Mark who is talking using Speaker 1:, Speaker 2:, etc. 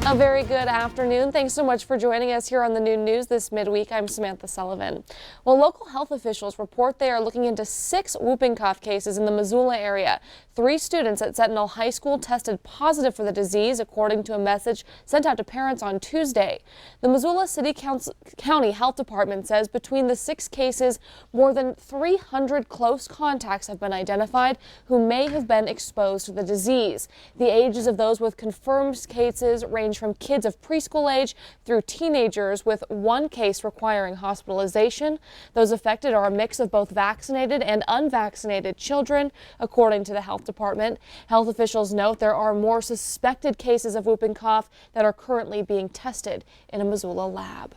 Speaker 1: A very good afternoon. Thanks so much for joining us here on the Noon News this midweek. I'm Samantha Sullivan. Well, local health officials report they are looking into 6 whooping cough cases in the Missoula area. 3 students at Sentinel High School tested positive for the disease, according to a message sent out to parents on Tuesday. The Missoula County Health Department says between the 6 cases, more than 300 close contacts have been identified who may have been exposed to the disease. The ages of those with confirmed cases range from kids of preschool age through teenagers, with 1 case requiring hospitalization. Those affected are a mix of both vaccinated and unvaccinated children, according to the health department. Health officials note there are more suspected cases of whooping cough that are currently being tested in a Missoula lab.